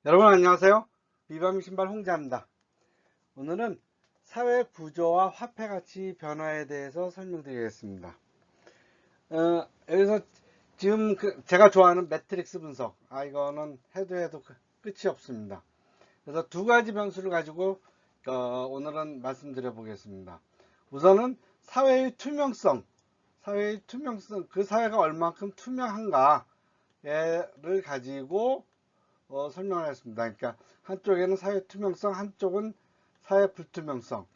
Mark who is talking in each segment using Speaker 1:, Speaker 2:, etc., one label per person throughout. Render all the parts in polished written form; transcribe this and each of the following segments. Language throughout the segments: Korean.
Speaker 1: 여러분 안녕하세요. 비범 신발 홍자입니다. 오늘은 사회 구조와 화폐 가치 변화에 대해서 설명드리겠습니다. 여기서 지금 제가 좋아하는 매트릭스 분석. 이거는 해도 끝이 없습니다. 그래서 두 가지 변수를 가지고 오늘은 말씀드려 보겠습니다. 우선은 사회의 투명성, 그 사회가 얼만큼 투명한가를 가지고 설명을 했습니다. 그러니까 한쪽에는 사회 투명성, 한쪽은 사회 불투명성.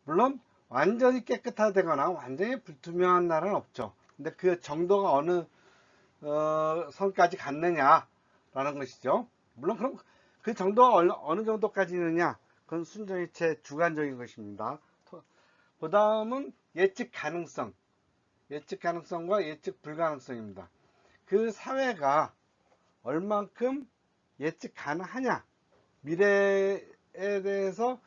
Speaker 1: 물론 완전히 깨끗하다거나 완전히 불투명한 나라는 없죠. 근데 그 정도가 어느 선까지 갔느냐라는 것이죠. 물론 그럼 그 정도가 어느 정도까지느냐, 그건 순전히 주관적인 것입니다. 그 다음은 예측 가능성과 예측 불가능성입니다. 그 사회가 얼만큼 예측 가능하냐, 미래에 대해서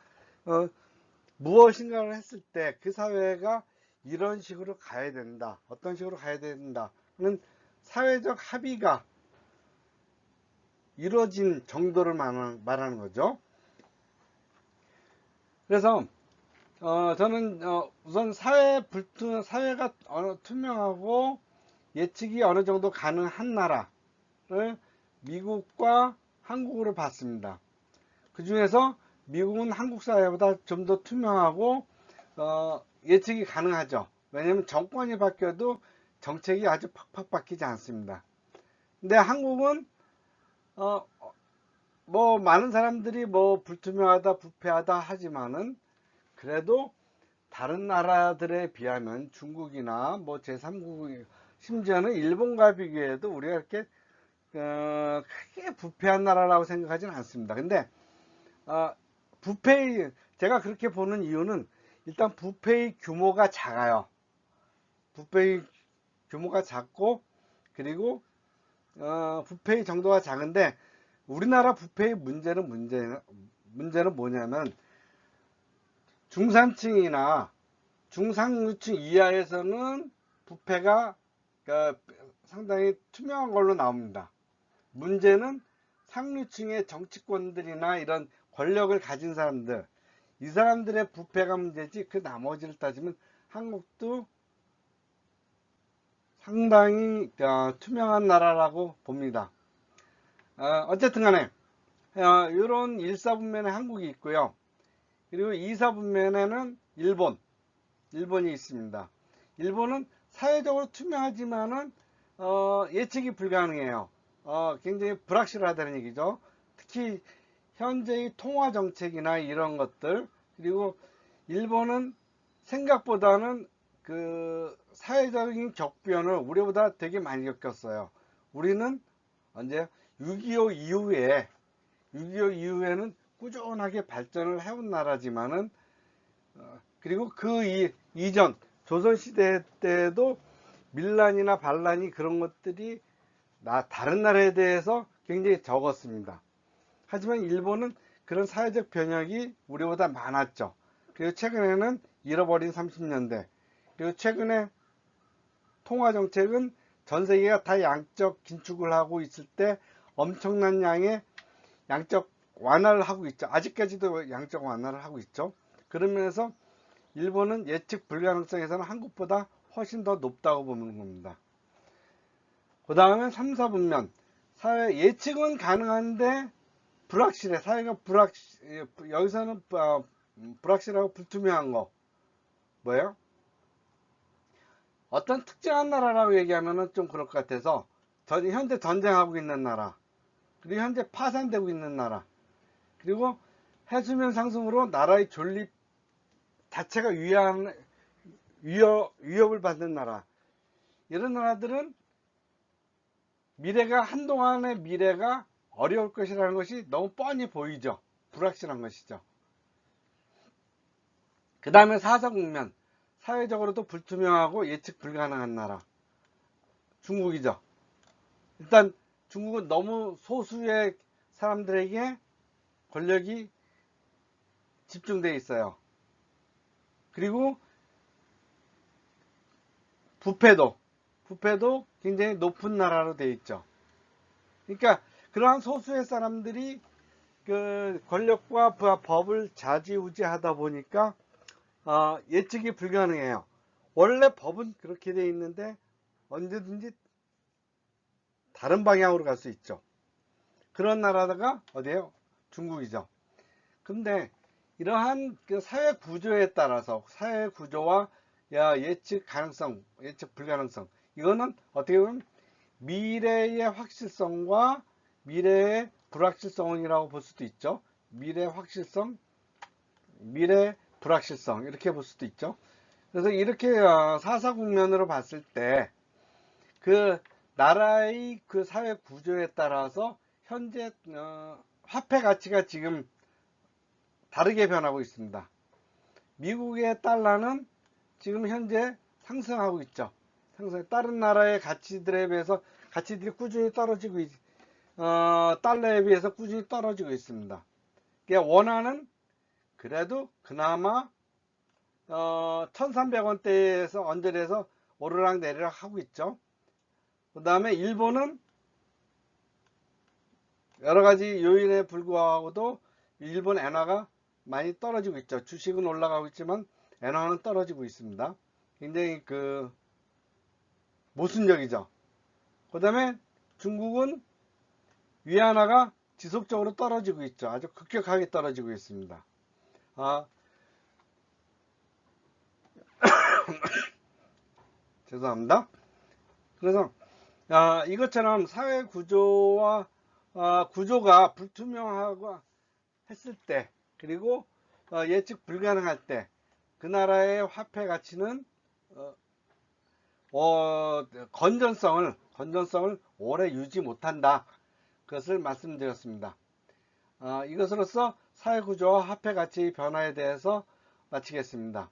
Speaker 1: 무엇인가를 했을 때 그 사회가 이런 식으로 가야 된다, 어떤 식으로 가야 된다는 사회적 합의가 이루어진 정도를 말하는 거죠. 그래서 저는 우선 사회가 투명하고 예측이 어느 정도 가능한 나라를 미국과 한국으로 봤습니다. 그 중에서 미국은 한국 사회보다 좀 더 투명하고 예측이 가능하죠. 왜냐하면 정권이 바뀌어도 정책이 아주 팍팍 바뀌지 않습니다. 근데 한국은 뭐 많은 사람들이 뭐 불투명하다, 부패하다 하지만은 그래도 다른 나라들에 비하면 중국이나 뭐 제3국, 심지어는 일본과 비교해도 우리가 이렇게 크게 부패한 나라라고 생각하지는 않습니다. 근데 제가 그렇게 보는 이유는 일단 부패의 규모가 작아요. 부패의 규모가 작고, 그리고 부패의 정도가 작은데, 우리나라 부패의 문제는 뭐냐면 중산층이나 중상류층 이하에서는 부패가 상당히 투명한 걸로 나옵니다. 문제는 상류층의 정치권들이나 이런 권력을 가진 사람들, 이 사람들의 부패가 문제지, 그 나머지를 따지면 한국도 상당히 투명한 나라라고 봅니다. 어쨌든 간에 이런 1사분면에 한국이 있고요. 그리고 2사분면에는 일본이 있습니다. 일본은 사회적으로 투명하지만은 예측이 불가능해요. 굉장히 불확실하다는 얘기죠. 특히 현재의 통화 정책이나 이런 것들, 그리고 일본은 생각보다는 그 사회적인 격변을 우리보다 되게 많이 겪었어요. 우리는 언제 6.25 이후에 6.25 이후에는 꾸준하게 발전을 해온 나라지만은 그리고 그 이전 조선시대 때도 밀란이나 반란이 그런 것들이 다른 나라에 대해서 굉장히 적었습니다. 하지만 일본은 그런 사회적 변혁이 우리보다 많았죠. 그리고 최근에는 잃어버린 30년대, 그리고 최근에 통화정책은 전 세계가 다 양적 긴축을 하고 있을 때 엄청난 양의 양적 완화를 하고 있죠. 아직까지도 양적 완화를 하고 있죠. 그런 면에서 일본은 예측 불가능성에서는 한국보다 훨씬 더 높다고 보는 겁니다. 그 다음에 3, 4분면 사회 예측은 가능한데 불확실해. 사회가 여기서는 불확실하고 불투명한 거 뭐예요? 어떤 특정한 나라라고 얘기하면은 좀 그럴 것 같아서 현재 전쟁하고 있는 나라, 그리고 현재 파산되고 있는 나라, 그리고 해수면 상승으로 나라의 존립 자체가 위협을 받는 나라, 이런 나라들은 한동안의 미래가 어려울 것이라는 것이 너무 뻔히 보이죠. 불확실한 것이죠. 그 다음에 사사국면, 사회적으로도 불투명하고 예측 불가능한 나라, 중국이죠. 일단 중국은 너무 소수의 사람들에게 권력이 집중되어 있어요. 그리고 부패도 굉장히 높은 나라로 되어 있죠. 그러니까 그러한 소수의 사람들이 그 권력과 법을 좌지우지하다 보니까 예측이 불가능해요. 원래 법은 그렇게 돼 있는데 언제든지 다른 방향으로 갈 수 있죠. 그런 나라가 어디예요? 중국이죠. 근데 이러한 그 사회 구조에 따라서 사회 구조와 예측 가능성, 예측 불가능성, 이거는 어떻게 보면 미래의 확실성과 미래의 불확실성이라고 볼 수도 있죠. 미래 확실성, 미래 불확실성, 이렇게 볼 수도 있죠. 그래서 이렇게 사사국면으로 봤을 때 그 나라의 그 사회 구조에 따라서 현재 화폐 가치가 지금 다르게 변하고 있습니다. 미국의 달러는 지금 현재 상승하고 있죠. 다른 나라의 가치들에 비해서 가치들이 꾸준히 떨어지고 달러에 비해서 꾸준히 떨어지고 있습니다. 그러니까 원화는 그래도 그나마 1300원대에서 언저리에서 오르락 내리락 하고 있죠. 그 다음에 일본은 여러가지 요인에 불구하고도 일본 엔화가 많이 떨어지고 있죠. 주식은 올라가고 있지만 엔화는 떨어지고 있습니다. 굉장히 그 모순적이죠. 그 다음에 중국은 위안화가 지속적으로 떨어지고 있죠. 아주 급격하게 떨어지고 있습니다. 죄송합니다. 그래서 이것처럼 사회 구조와 구조가 불투명하고 했을 때, 그리고 예측 불가능할 때 그 나라의 화폐 가치는 건전성을 오래 유지 못한다. 그것을 말씀드렸습니다. 이것으로서 사회구조와 화폐 가치 변화에 대해서 마치겠습니다.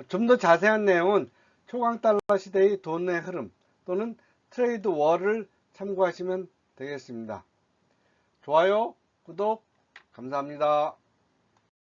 Speaker 1: 좀 더 자세한 내용은 초강달러 시대의 돈의 흐름 또는 트레이드 월을 참고하시면 되겠습니다. 좋아요, 구독 감사합니다.